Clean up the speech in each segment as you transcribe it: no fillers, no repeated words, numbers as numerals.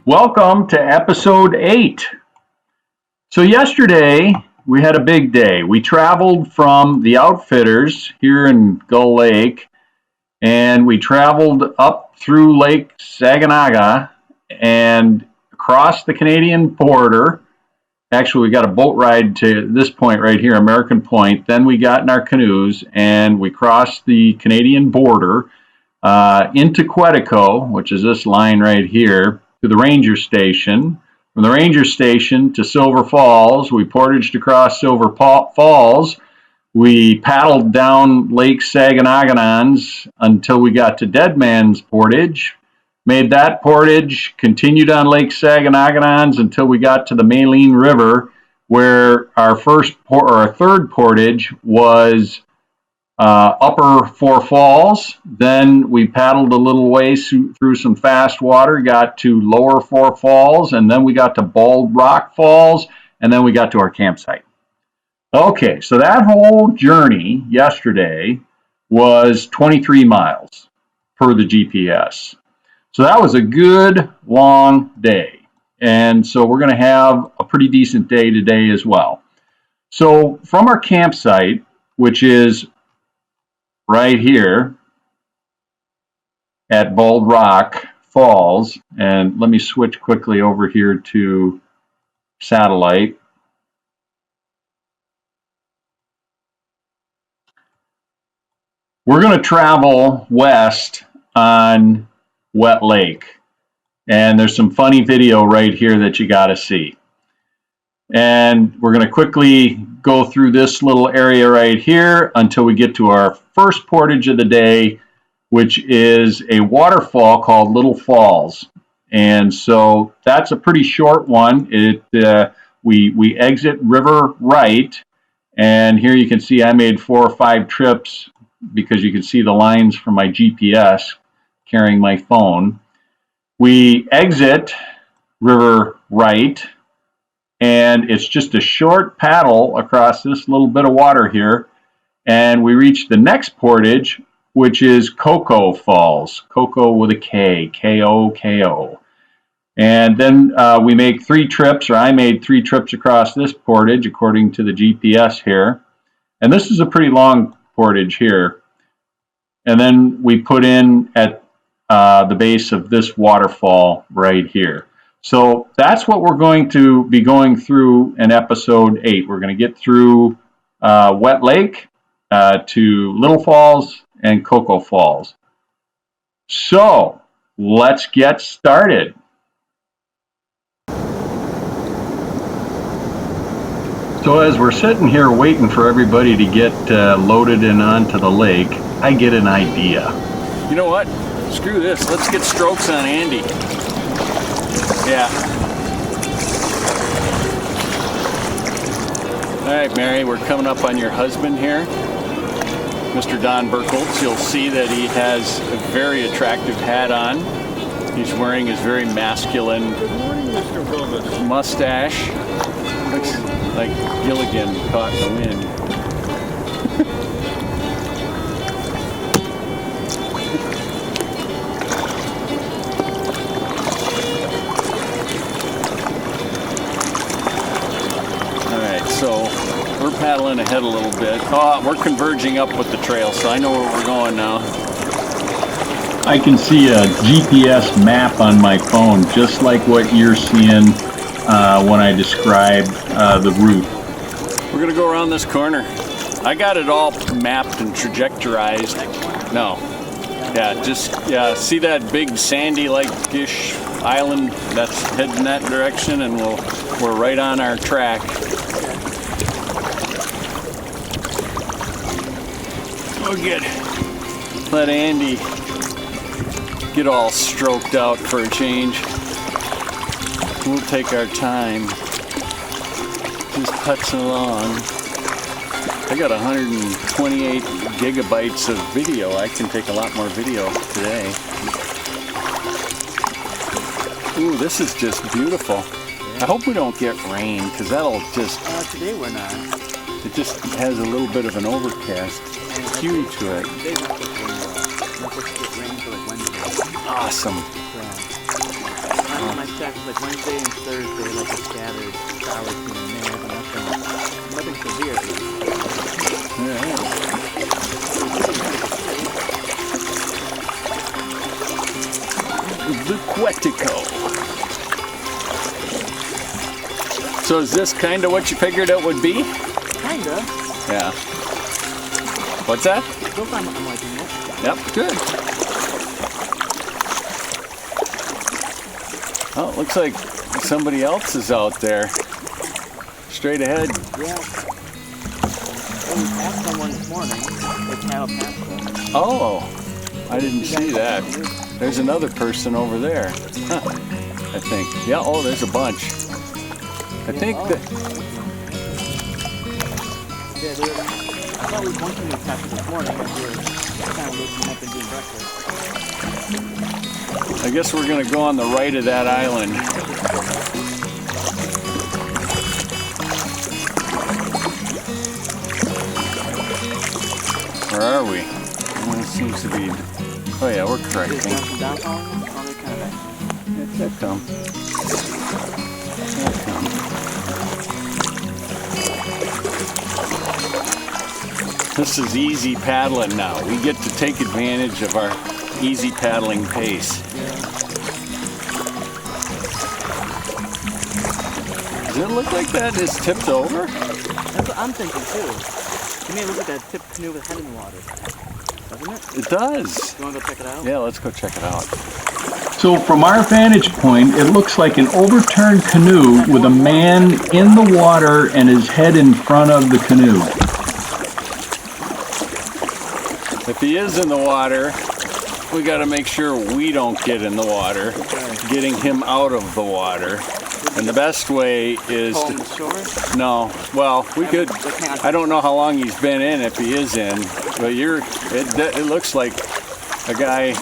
Welcome to episode 8. So yesterday we had a big day. We traveled from the Outfitters here in Gull Lake and we traveled up through Lake Saginaga and across the Canadian border. Actually, we got a boat ride to this point right here, American Point. Then we got in our canoes and we crossed the Canadian border into Quetico, which is this line right here, to the ranger station. From the ranger station to Silver Falls, we portaged across Silver Falls. We paddled down Lake Saganagans until we got to Dead Man's Portage. Made that portage, continued on Lake Saganagans until we got to the Maline River, where our third portage was upper Four Falls. Then we paddled a little ways through some fast water, got to lower Four Falls, and then we got to Bald Rock Falls, and then we got to our campsite. Okay, so that whole journey yesterday was 23 miles per the GPS. So that was a good long day. And so we're going to have a pretty decent day today as well. So from our campsite, which is right here at Bald Rock Falls, and let me switch quickly over here to satellite. We're going to travel west on Wet Lake, and there's some funny video right here that you got to see. And we're going to quickly go through this little area right here until we get to our first portage of the day, which is a waterfall called Little Falls. And so that's a pretty short one. We exit river right, and here you can see I made 4 or 5 trips because you can see the lines from my GPS carrying my phone. We exit river right, and it's just a short paddle across this little bit of water here, and we reach the next portage, which is Koko Falls. Koko with a K, K-O-K-O. And then we make 3 trips, or I made 3 trips across this portage according to the GPS here. And this is a pretty long portage here. And then we put in at the base of this waterfall right here. So that's what we're going to be going through in episode 8. We're going to get through Wet Lake to Little Falls and Koko Falls. So let's get started. So as we're sitting here waiting for everybody to get loaded and onto the lake, I get an idea. You know what? Screw this. Let's get strokes on Andy. Yeah. All right, Mary, we're coming up on your husband here, Mr. Don Burkholtz. You'll see that he has a very attractive hat on. He's wearing his very masculine mustache. Looks like Gilligan caught in the wind. So we're paddling ahead a little bit. Oh, we're converging up with the trail, so I know where we're going now. I can see a GPS map on my phone, just like what you're seeing when I describe the route. We're gonna go around this corner. I got it all mapped and trajectorized. No, yeah, see that big sandy-like-ish island that's heading that direction, and we're right on our track. We'll let Andy get all stroked out for a change. We'll take our time, just putzing along. I got 128 gigabytes of video. I can take a lot more video today. Ooh, this is just beautiful. I hope we don't get rain, because that'll just... today we're not. It just has a little bit of an overcast hue to it. Awesome. Last time I checked, it was like Wednesday and Thursday, like a scattered showers here and there, but nothing severe. Yeah. The Quetico. So is this kind of what you figured it would be? Kinda. Yeah. What's that? So far I'm liking it. Yep, good. Oh, it looks like somebody else is out there. Straight ahead. Yeah. Well, we passed someone this morning. The cattle passed them. Oh, I didn't see that. There's another person over there. Huh, I think. Yeah, oh, there's a bunch. I think that... Yeah, I thought we were going to catch this morning as we were kind of waking up and doing breakfast. I guess we're going to go on the right of that island. Where are we? Well, it seems to be... Oh yeah, we're correcting. Here come. Here come. This is easy paddling now. We get to take advantage of our easy paddling pace. Does it look like that is tipped over? That's what I'm thinking too. To me it looks like a tipped canoe with head in the water. Doesn't it? It does. You want to go check it out? Yeah, let's go check it out. So from our vantage point, it looks like an overturned canoe with a man in the water and his head in front of the canoe. If he is in the water, we got to make sure we don't get in the water, getting him out of the water. And the best way is Pull him to shore? No, well, we could. I don't know how long he's been in, if he is in, but it looks like a guy.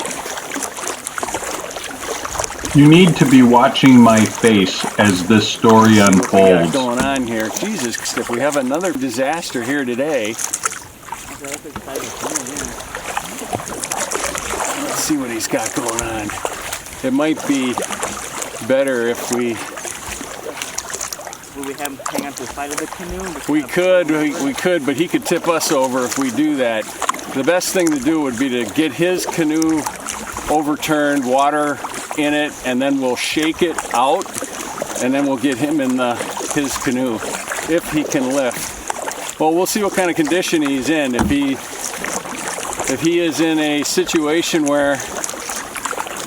You need to be watching my face as this story What we got unfolds. going on here? Jesus, if we have another disaster here today. Let's see what he's got going on. It might be better if we. Will we have him hang on to the side of the canoe? We could, but he could tip us over if we do that. The best thing to do would be to get his canoe overturned, water in it, and then we'll shake it out, and then we'll get him in his canoe, if he can lift. Well, we'll see what kind of condition he's in. If he is in a situation where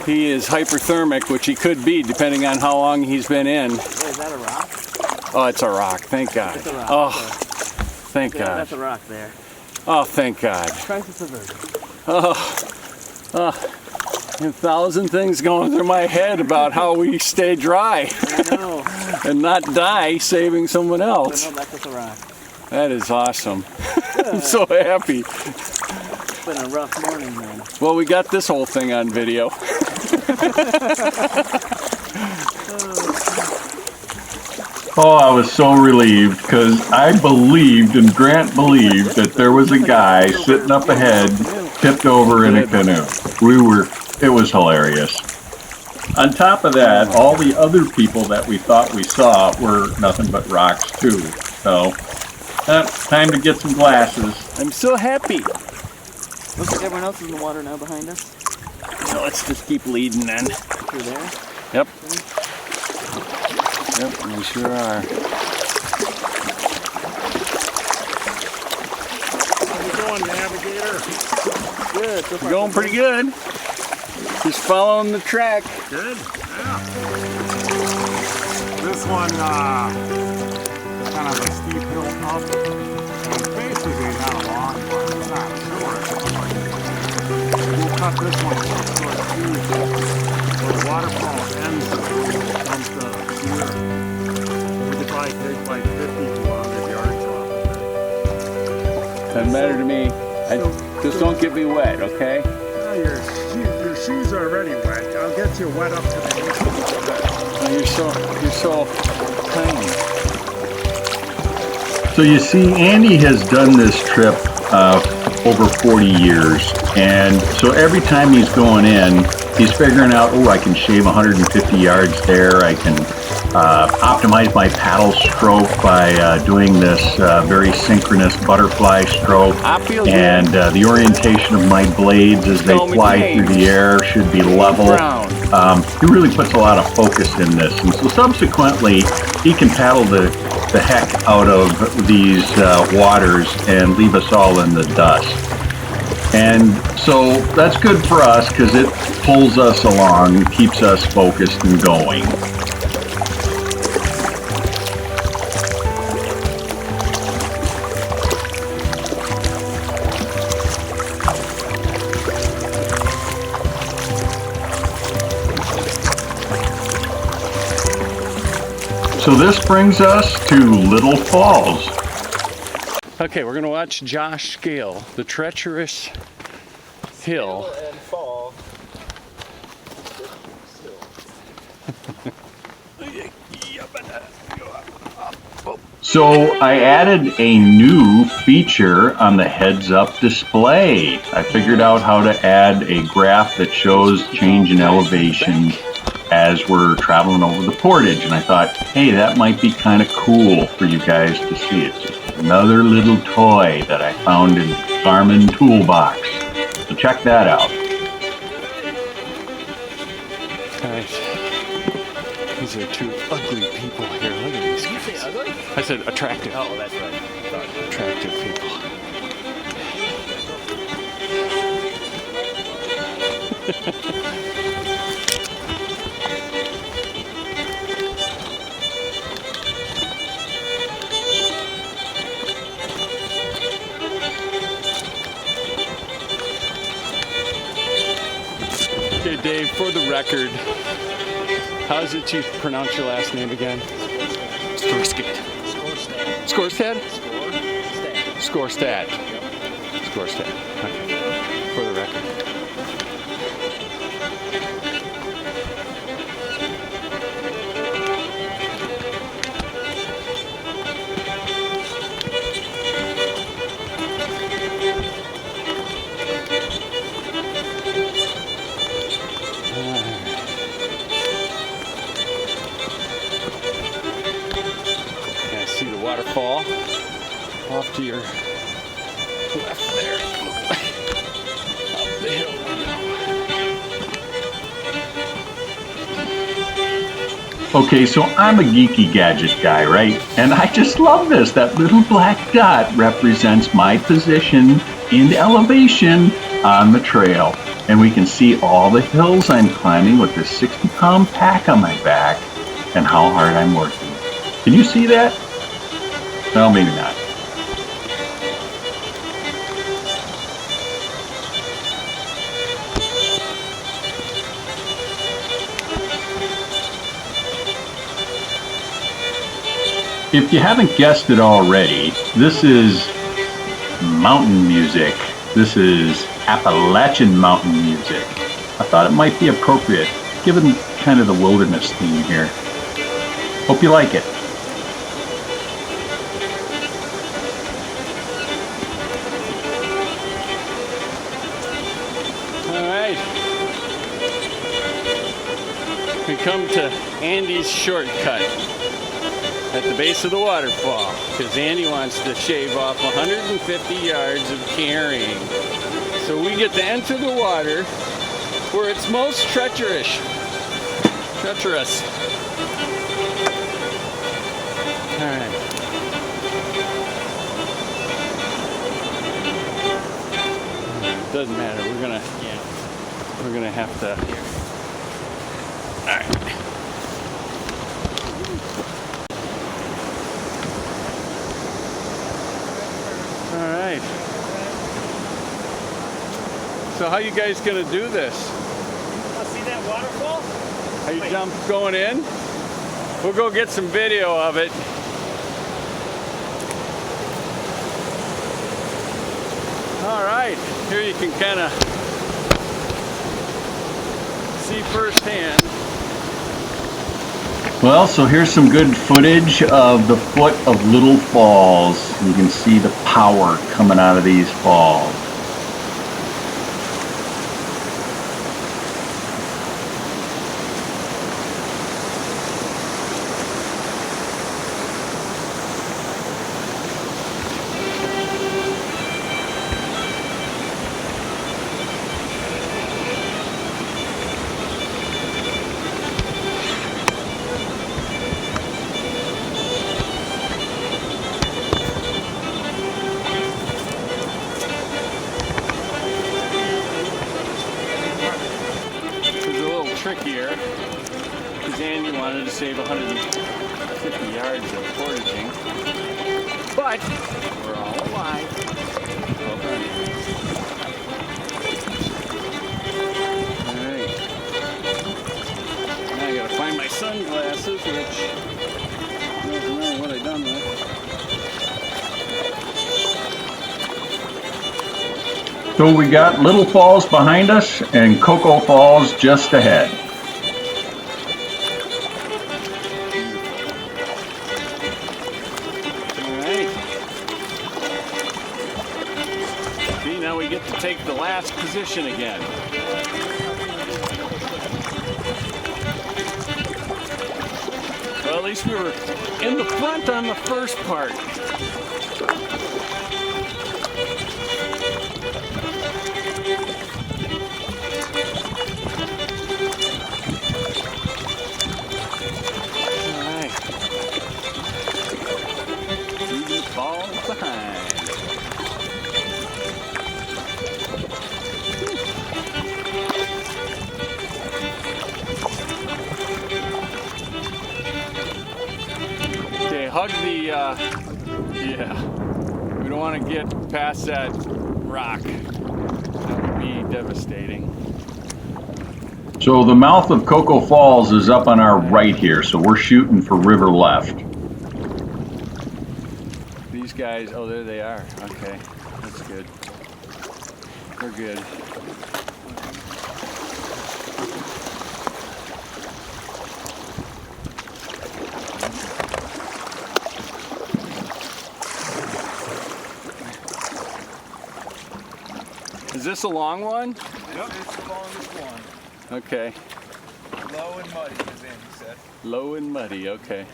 he is hyperthermic, which he could be, depending on how long he's been in. Is that a rock? Oh, it's a rock. Thank God. It's a rock. Oh, thank God. That's a rock there. Oh, thank God. Crisis averted. Oh, a thousand things going through my head about how we stay dry I know. and not die saving someone else. No, that's just a rock. That is awesome. I'm so happy. It's been a rough morning, man. Well, we got this whole thing on video. Oh, I was so relieved because I believed and Grant believed that there was a guy sitting up ahead, tipped over in a canoe. It was hilarious. On top of that, all the other people that we thought we saw were nothing but rocks too. So, time to get some glasses. I'm so happy. Looks like everyone else is in the water now behind us. So let's just keep leading then. Through there. Yep. Yep, we sure are. How's it going, navigator? Good. So far, We're going pretty good. Just following the track. Good? Yeah. This one, is kind of a steep hilltop. It's basically not a long one. It's not short. We'll cut this one short too. Where the waterfall ends comes to here. We could probably take like 50 to 100 yards off of it. Doesn't matter to me. Just don't get me wet, okay? Oh, your shoes are already wet. I'll get you wet up to the ankles. Oh, you're so kind. So you see, Andy has done this trip over 40 years, and so every time he's going in, he's figuring out, oh, I can shave 150 yards there. I can optimize my paddle stroke by doing this very synchronous butterfly stroke. And the orientation of my blades as they fly through the air should be level. He really puts a lot of focus in this. And so subsequently, he can paddle the heck out of these waters and leave us all in the dust. And so that's good for us because it pulls us along, keeps us focused and going. So this brings us to Little Falls. Okay, we're gonna watch Josh scale the treacherous hill. And fall. So I added a new feature on the heads-up display. I figured out how to add a graph that shows change in elevation as we're traveling over the portage, and I thought, hey, that might be kind of cool for you guys to see. It's just another little toy that I found in Garmin Toolbox. So check that out. Alright. These are two ugly people here. Look at these guys. Did you say ugly? I said attractive. Oh, that's right. Attractive people. Okay, Dave, for the record, how is it you pronounce your last name again? Skorstad. Skorstad? Skorstad. Skorstad. Okay. For the record. See the waterfall off to your left there. Up the hill we go. Okay, so I'm a geeky gadget guy, right? And I just love this. That little black dot represents my position in elevation on the trail. And we can see all the hills I'm climbing with this 60-pound pack on my back and how hard I'm working. Can you see that? Well, maybe not. If you haven't guessed it already, this is mountain music. This is Appalachian mountain music. I thought it might be appropriate, given kind of the wilderness theme here. Hope you like it. We come to Andy's shortcut at the base of the waterfall because Andy wants to shave off 150 yards of carrying. So we get to enter the water where it's most treacherous. All right. Doesn't matter. We're gonna have to. All right. All right. So how you guys gonna do this? See that waterfall? Are you going in? We'll go get some video of it. All right. Here you can kind of see firsthand. Well, so here's some good footage of the foot of Little Falls. You can see the power coming out of these falls. trickier because Andy wanted to save 150 yards of portaging. But we're all alive. Well done. Alright. Now I gotta find my sunglasses, which I don't know what I've done with. So we got Little Falls behind us and Koko Falls just ahead. See, now we get to take the last position again. Well, at least we were in the front on the first part. All right. Even falls behind. Okay, hug the, yeah. We don't want to get past that rock. That would be devastating. So the mouth of Koko Falls is up on our right here, so we're shooting for river left. These guys, oh, there they are. Okay, that's good. We're good. Is this a long one? Yep, it's the longest one. Okay. Low and muddy, as Andy said. Low and muddy, okay.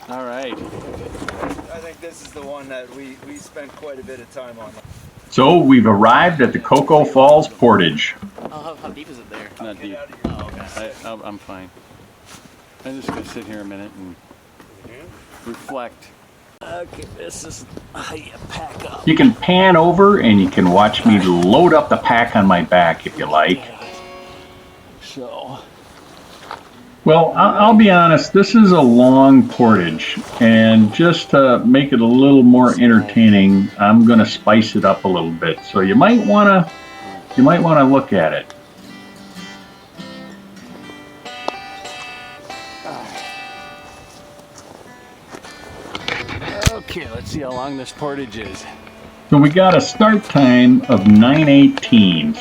All right. I think this is the one that we spent quite a bit of time on. So we've arrived at the Koko Falls portage. Oh, how deep is it there? Not deep. Oh, okay. I'm fine. I'm just gonna sit here a minute and reflect. Okay, this is how you pack up. You can pan over and you can watch me load up the pack on my back if you like. So, Well, I'll be honest, this is a long portage, and just to make it a little more entertaining, I'm going to spice it up a little bit. So you might want to look at it. okay, let's see how long this portage is. So we got a start time of 9:18.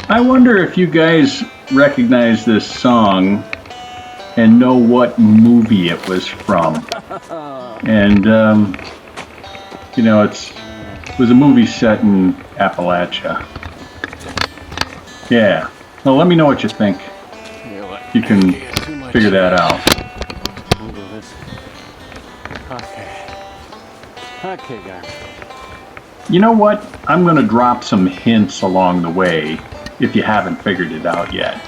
I wonder if you guys recognize this song and know what movie it was from. And, you know, it was a movie set in Appalachia. Yeah. Well, let me know what you think. You can figure that out. We'll do this. Okay. Okay, guys. You know what? I'm going to drop some hints along the way if you haven't figured it out yet.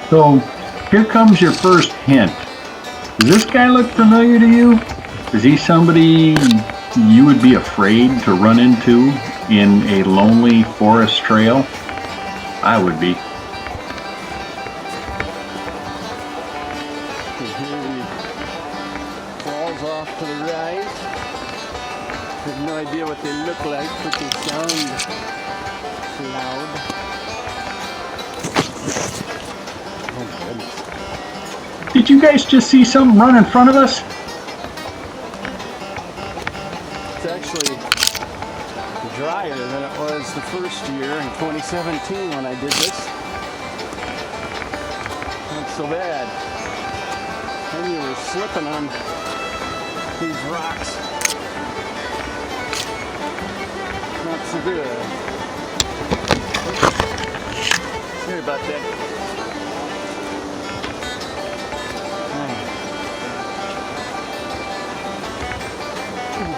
So, here comes your first hint. Does this guy look familiar to you? Is he somebody you would be afraid to run into in a lonely forest trail? I would be. Falls off to the right. I have no idea what they look like, but they sound loud. Oh, goodness. Did you guys just see something run in front of us? It's actually drier than it was the first year in 2017 when I did this. Not so bad. And you were slipping on these rocks. Not so good. Sorry about that.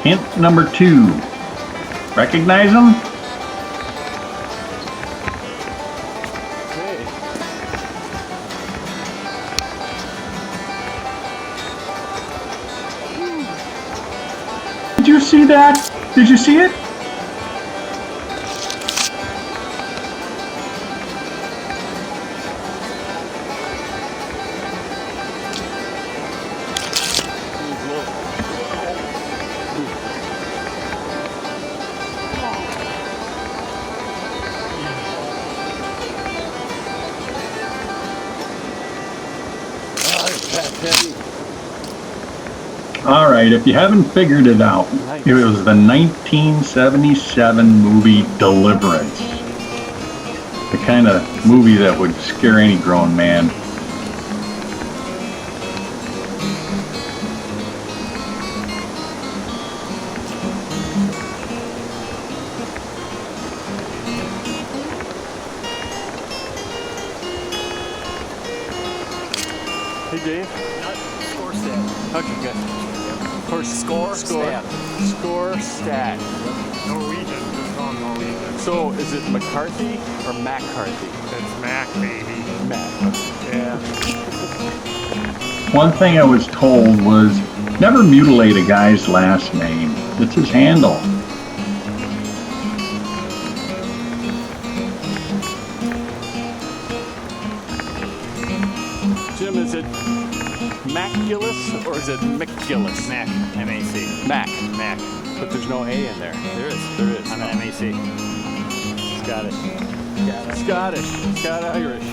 Hint number 2. Recognize him? Hey. Did you see that? Did you see it? All right, if you haven't figured it out, it was the 1977 movie Deliverance. The kind of movie that would scare any grown man. Hey, Dave. Score stat. Okay, good. Or score stat. Score stat. Norwegian, just on Norwegian. So, is it McCarthy or McCarthy? It's Mac, baby. Mac. Yeah. One thing I was told was never mutilate a guy's last name. It's his handle. Jim, is it Macgillis or is it McGillis? Mac. M-A-C. Mac. Mac. But there's no A in there. There is. There is. I'm an M-A-C. Scottish. Scottish. Scott-Irish.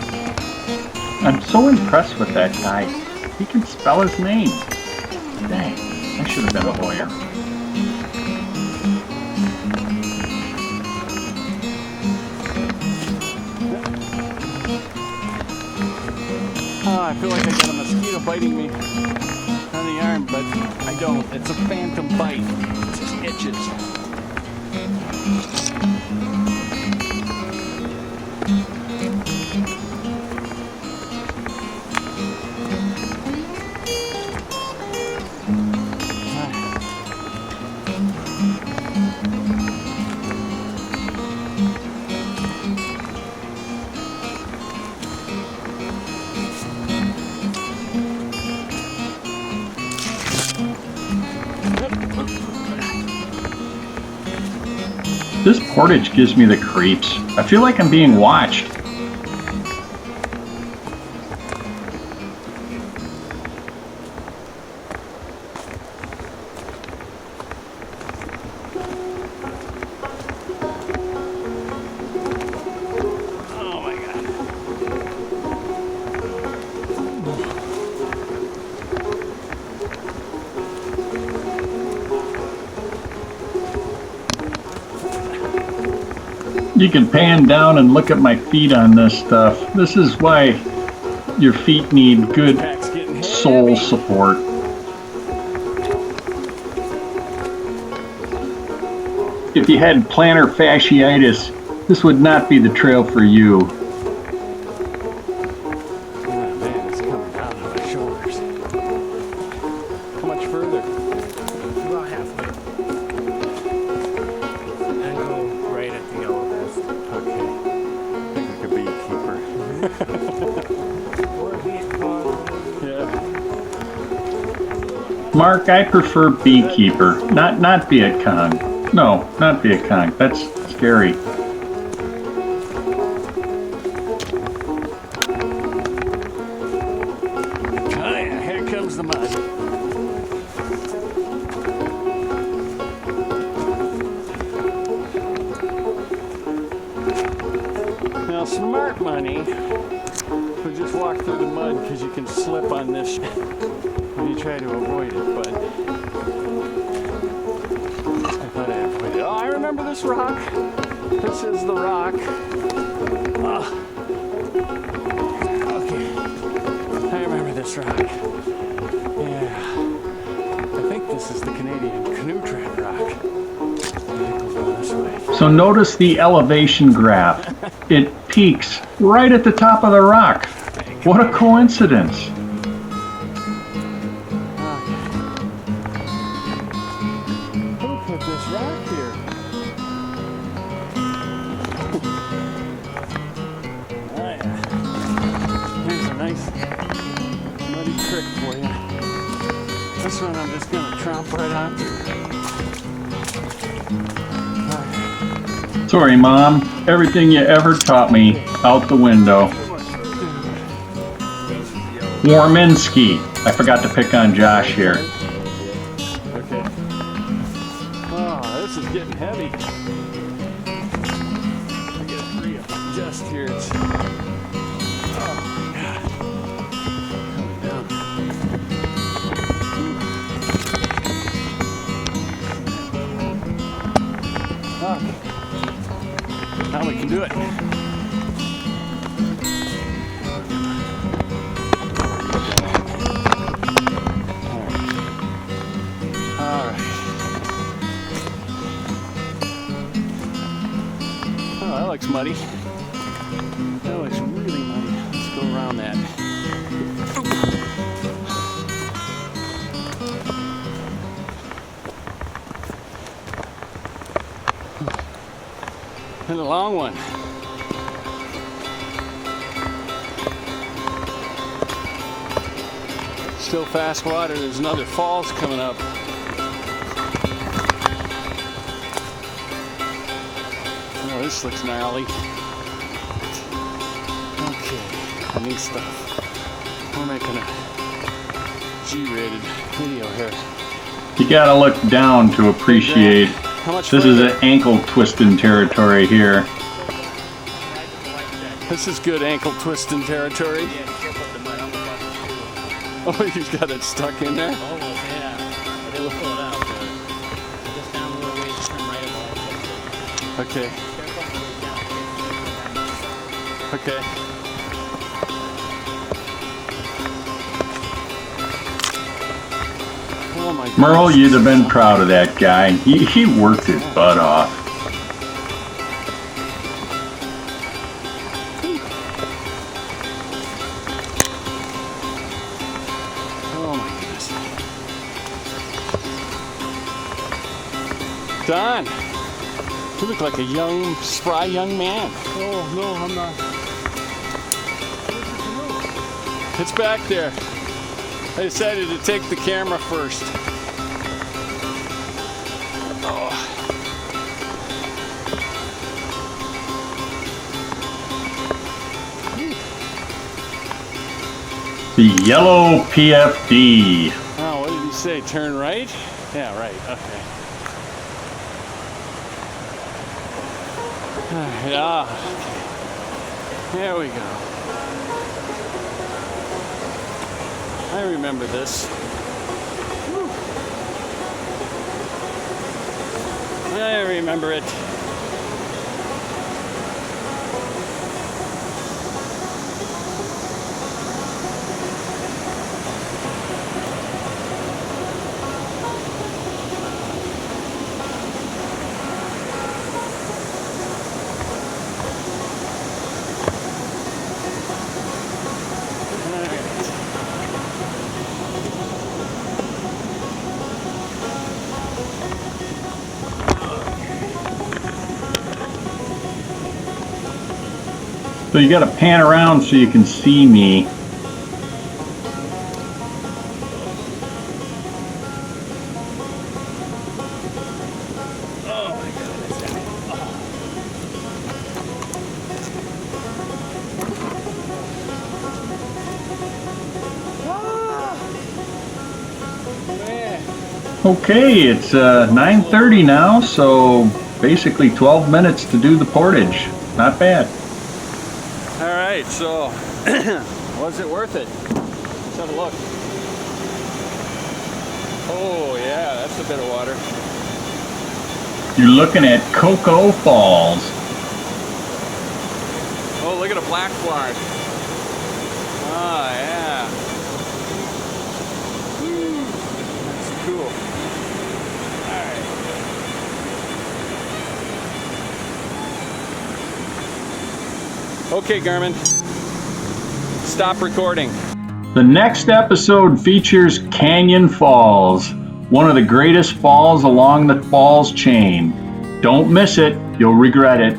I'm so impressed with that guy. He can spell his name. Dang, I should have been a lawyer. Oh, I feel like I got a mosquito biting me on the arm, but I don't. It's a phantom bite. It just itches. This portage gives me the creeps. I feel like I'm being watched. Oh my God. You can pan down and look at my feet on this stuff. This is why your feet need good Pack's getting sole heavy. support. If you had plantar fasciitis, this would not be the trail for you. Oh man, it's coming down on my shoulders. How much further? About halfway. And go right at the yellow vest. Okay. I think like a beekeeper. Or be it called. Yeah. Mark, I prefer beekeeper, not Viet Cong. No, not Viet Cong. That's scary. Oh yeah, here comes the mud. Now, smart money would just walk through the mud because you can slip on this when you try to avoid it, but I thought I avoided it. Oh, I remember this rock. This is the rock. Ah. Okay. I remember this rock. Yeah. I think this is the Canadian canoe trend rock. I think we'll go this way. So notice the elevation graph. It peaks right at the top of the rock. What a coincidence. Who put this rock here? one I'm just gonna tromp right on through. Sorry, Mom. Everything you ever taught me out the window. Warminski. I forgot to pick on Josh here. Okay. Oh, this is getting heavy. I gotta free up just here. It's, oh, God. Coming down. Okay. Now we can do it. That looks muddy. That looks really muddy. Let's go around that. And a long one. Still fast water. There's another falls coming up. Oh, this looks gnarly. Okay, neat stuff. We're making a G-rated video here. You gotta look down to appreciate. How much This is an ankle twisting territory here. This is good ankle twisting territory. Oh, you've got it stuck in there? Almost, yeah. But it will pull it out. Just down a little ways, turn right about it. Okay. Okay. Oh my God. Merle, you'd have been proud of that guy. He worked his butt off. Oh my goodness. Don, you look like a young, spry young man. Oh, no, I'm not. It's back there. I decided to take the camera first. Oh. The yellow PFD. Oh, what did he say? Turn right? Yeah, right. Okay. Yeah. There we go. I remember this. Whew. I remember it. So you gotta pan around so you can see me. Okay, it's 9:30 now, so basically 12 minutes to do the portage. Not bad. All right, so was it worth it? Let's have a look. Oh yeah, that's a bit of water. You're looking at Koko Falls. Oh, look at a black fly. Oh yeah. Woo. That's cool. All right. Okay, Garmin. Stop recording. The next episode features Canyon Falls, one of the greatest falls along the falls chain. Don't miss it, you'll regret it.